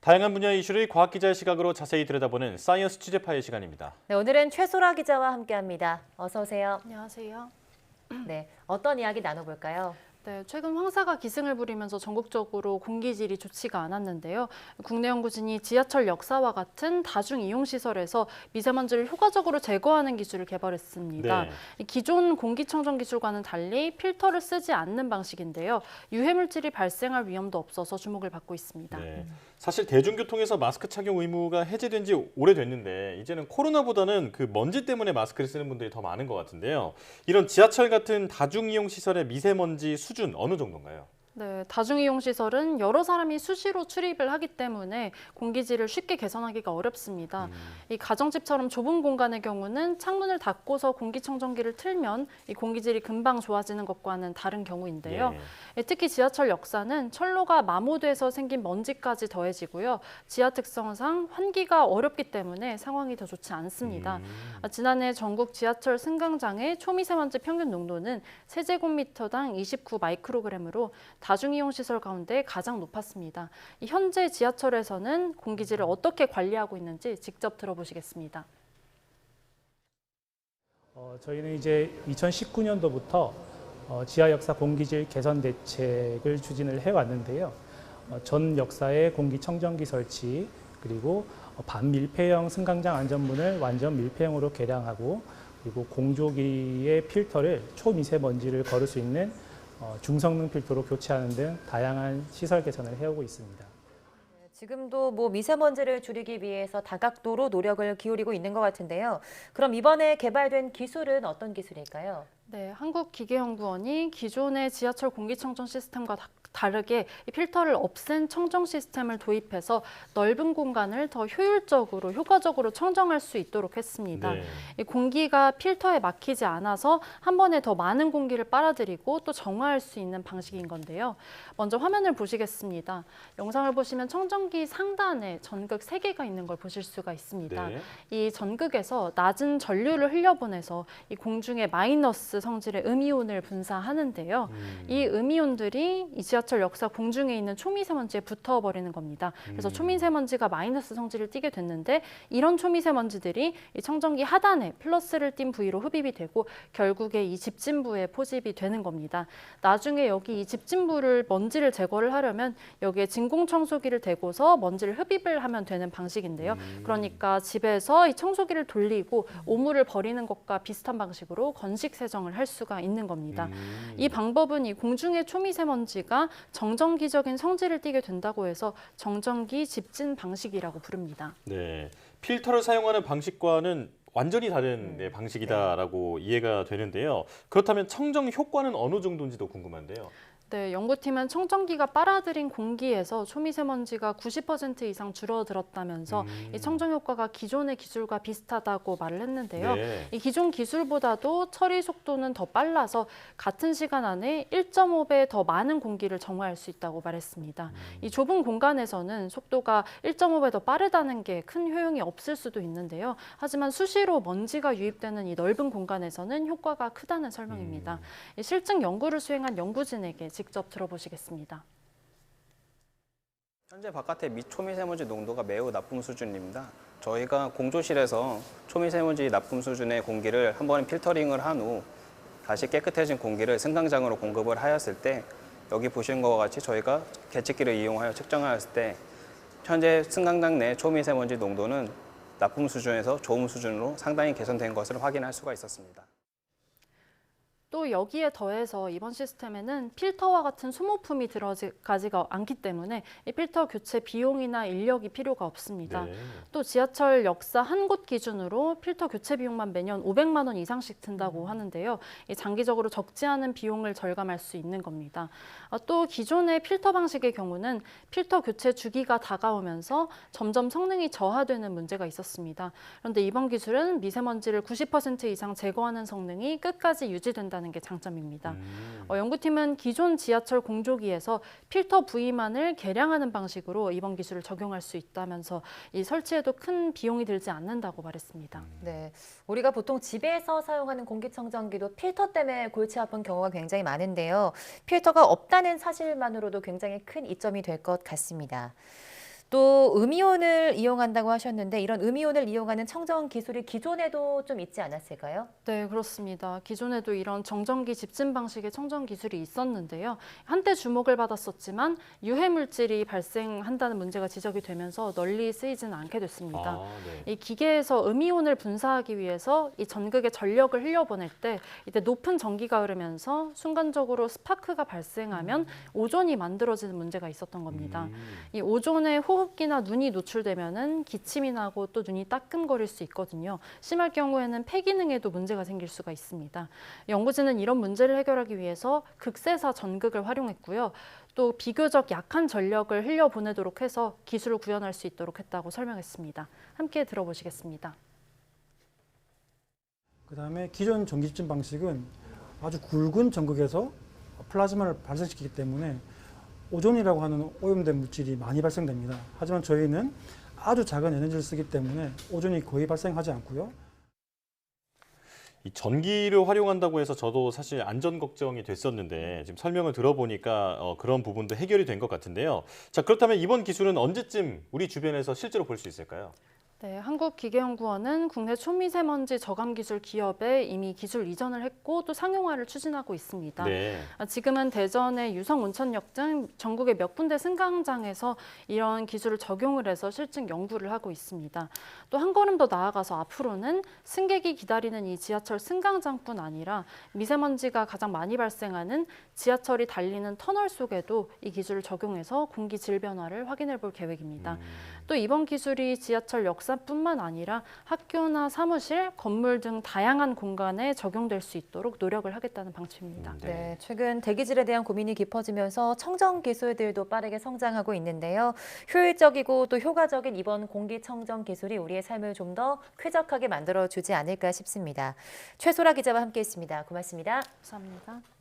다양한 분야의 이슈를 과학 기자의 시각으로 자세히 들여다보는 사이언스 취재파의 시간입니다. 네, 오늘은 최소라 기자와 함께합니다. 어서 오세요. 안녕하세요. 네, 어떤 이야기 나눠볼까요? 네, 최근 황사가 기승을 부리면서 전국적으로 공기질이 좋지가 않았는데요. 국내 연구진이 지하철 역사와 같은 다중이용시설에서 미세먼지를 효과적으로 제거하는 기술을 개발했습니다. 네. 이 기존 공기청정 기술과는 달리 필터를 쓰지 않는 방식인데요. 유해물질이 발생할 위험도 없어서 주목을 받고 있습니다. 네. 사실 대중교통에서 마스크 착용 의무가 해제된 지 오래됐는데 이제는 코로나보다는 그 먼지 때문에 마스크를 쓰는 분들이 더 많은 것 같은데요. 이런 지하철 같은 다중이용 시설의 미세먼지 수준 어느 정도인가요? 네, 다중이용시설은 여러 사람이 수시로 출입을 하기 때문에 공기질을 쉽게 개선하기가 어렵습니다. 이 가정집처럼 좁은 공간의 경우는 창문을 닫고서 공기청정기를 틀면 이 공기질이 금방 좋아지는 것과는 다른 경우인데요. 특히 지하철 역사는 철로가 마모돼서 생긴 먼지까지 더해지고요. 지하 특성상 환기가 어렵기 때문에 상황이 더 좋지 않습니다. 지난해 전국 지하철 승강장의 초미세먼지 평균 농도는 세제곱미터당 29 마이크로그램으로 다중이용 시설 가운데 가장 높았습니다. 현재 지하철에서는 공기질을 어떻게 관리하고 있는지 직접 들어보시겠습니다. 저희는 이제 2019년도부터 지하 역사 공기질 개선 대책을 추진을 해왔는데요. 전 역사의 공기 청정기 설치, 그리고 반밀폐형 승강장 안전문을 완전 밀폐형으로 개량하고, 그리고 공조기의 필터를 초미세먼지를 거를 수 있는 중성능 필터로 교체하는 등 다양한 시설 개선을 해오고 있습니다. 지금도 미세먼지를 줄이기 위해서 다각도로 노력을 기울이고 있는 것 같은데요. 그럼 이번에 개발된 기술은 어떤 기술일까요? 네, 한국기계연구원이 기존의 지하철 공기청정 시스템과 다르게 이 필터를 없앤 청정 시스템을 도입해서 넓은 공간을 더 효율적으로, 효과적으로 청정할 수 있도록 했습니다. 네. 이 공기가 필터에 막히지 않아서 한 번에 더 많은 공기를 빨아들이고 또 정화할 수 있는 방식인 건데요. 먼저 화면을 보시겠습니다. 영상을 보시면 청정기 상단에 전극 3개가 있는 걸 보실 수가 있습니다. 네. 이 전극에서 낮은 전류를 흘려보내서 이 공중의 마이너스 성질의 음이온을 분사하는데요. 이 음이온들이 이 지하철 역사 공중에 있는 초미세먼지에 붙어버리는 겁니다. 그래서 초미세먼지가 마이너스 성질을 띠게 됐는데 이런 초미세먼지들이 이 청정기 하단에 플러스를 띤 부위로 흡입이 되고 결국에 이 집진부에 포집이 되는 겁니다. 나중에 여기 이 집진부를 먼지를 제거를 하려면 여기에 진공청소기를 대고서 먼지를 흡입을 하면 되는 방식인데요. 그러니까 집에서 이 청소기를 돌리고 오물을 버리는 것과 비슷한 방식으로 건식 세정을 할 수가 있는 겁니다. 이 방법은 이 공중의 초미세먼지가 정전기적인 성질을 띠게 된다고 해서 정전기 집진 방식이라고 부릅니다. 네. 필터를 사용하는 방식과는 완전히 다른 방식이다라고 이해가 되는데요. 그렇다면 청정 효과는 어느 정도인지도 궁금한데요. 네, 연구팀은 청정기가 빨아들인 공기에서 초미세먼지가 90% 이상 줄어들었다면서 이 청정 효과가 기존의 기술과 비슷하다고 말을 했는데요. 네. 이 기존 기술보다도 처리 속도는 더 빨라서 같은 시간 안에 1.5배 더 많은 공기를 정화할 수 있다고 말했습니다. 이 좁은 공간에서는 속도가 1.5배 더 빠르다는 게 큰 효용이 없을 수도 있는데요. 하지만 수시로 먼지가 유입되는 이 넓은 공간에서는 효과가 크다는 설명입니다. 이 실증 연구를 수행한 연구진에게 직접 들어보시겠습니다. 현재 바깥의 초미세먼지 농도가 매우 나쁨 수준입니다. 저희가 공조실에서 초미세먼지 나쁨 수준의 공기를 한 번에 필터링을 한 후 다시 깨끗해진 공기를 승강장으로 공급을 하였을 때 여기 보시는 것과 같이 저희가 계측기를 이용하여 측정하였을 때 현재 승강장 내 초미세먼지 농도는 나쁨 수준에서 좋음 수준으로 상당히 개선된 것을 확인할 수가 있었습니다. 또 여기에 더해서 이번 시스템에는 필터와 같은 소모품이 들어가지가 않기 때문에 이 필터 교체 비용이나 인력이 필요가 없습니다. 네. 또 지하철 역사 한 곳 기준으로 필터 교체 비용만 매년 500만 원 이상씩 든다고 하는데요. 이 장기적으로 적지 않은 비용을 절감할 수 있는 겁니다. 또 기존의 필터 방식의 경우는 필터 교체 주기가 다가오면서 점점 성능이 저하되는 문제가 있었습니다. 그런데 이번 기술은 미세먼지를 90% 이상 제거하는 성능이 끝까지 유지된다는 게 장점입니다. 연구팀은 기존 지하철 공조기에서 필터 부위만을 개량하는 방식으로 이번 기술을 적용할 수 있다면서 이 설치에도 큰 비용이 들지 않는다고 말했습니다. 네, 우리가 보통 집에서 사용하는 공기청정기도 필터 때문에 골치 아픈 경우가 굉장히 많은데요. 필터가 없다는 사실만으로도 굉장히 큰 이점이 될 것 같습니다. 또 음이온을 이용한다고 하셨는데 이런 음이온을 이용하는 청정 기술이 기존에도 좀 있지 않았을까요? 네, 그렇습니다. 기존에도 이런 정전기 집진 방식의 청정 기술이 있었는데요. 한때 주목을 받았었지만 유해 물질이 발생한다는 문제가 지적이 되면서 널리 쓰이지는 않게 됐습니다. 네. 이 기계에서 음이온을 분사하기 위해서 이 전극에 전력을 흘려보낼 때 이때 높은 전기가 흐르면서 순간적으로 스파크가 발생하면 오존이 만들어지는 문제가 있었던 겁니다. 이 오존에 호흡기나 눈이 노출되면은 기침이 나고 또 눈이 따끔거릴 수 있거든요. 심할 경우에는 폐 기능에도 문제가 생길 수가 있습니다. 연구진은 이런 문제를 해결하기 위해서 극세사 전극을 활용했고요. 또 비교적 약한 전력을 흘려보내도록 해서 기술을 구현할 수 있도록 했다고 설명했습니다. 함께 들어보시겠습니다. 그다음에 기존 전기 집진 방식은 아주 굵은 전극에서 플라즈마를 발생시키기 때문에 오존이라고 하는 오염된 물질이 많이 발생됩니다. 하지만 저희는 아주 작은 에너지를 쓰기 때문에 오존이 거의 발생하지 않고요. 이 전기를 활용한다고 해서 저도 사실 안전 걱정이 됐었는데 지금 설명을 들어보니까 그런 부분도 해결이 된 것 같은데요. 자, 그렇다면 이번 기술은 언제쯤 우리 주변에서 실제로 볼 수 있을까요? 네, 한국기계연구원은 국내 초미세먼지 저감 기술 기업에 이미 기술 이전을 했고 또 상용화를 추진하고 있습니다. 네. 지금은 대전의 유성온천역 등 전국의 몇 군데 승강장에서 이런 기술을 적용을 해서 실증 연구를 하고 있습니다. 또 한 걸음 더 나아가서 앞으로는 승객이 기다리는 이 지하철 승강장뿐 아니라 미세먼지가 가장 많이 발생하는 지하철이 달리는 터널 속에도 이 기술을 적용해서 공기 질 변화를 확인해 볼 계획입니다. 또 이번 기술이 지하철 역사뿐만 아니라 학교나 사무실, 건물 등 다양한 공간에 적용될 수 있도록 노력을 하겠다는 방침입니다. 네, 최근 대기질에 대한 고민이 깊어지면서 청정 기술들도 빠르게 성장하고 있는데요. 효율적이고 또 효과적인 이번 공기청정 기술이 우리의 삶을 좀 더 쾌적하게 만들어주지 않을까 싶습니다. 최소라 기자와 함께했습니다. 고맙습니다. 감사합니다.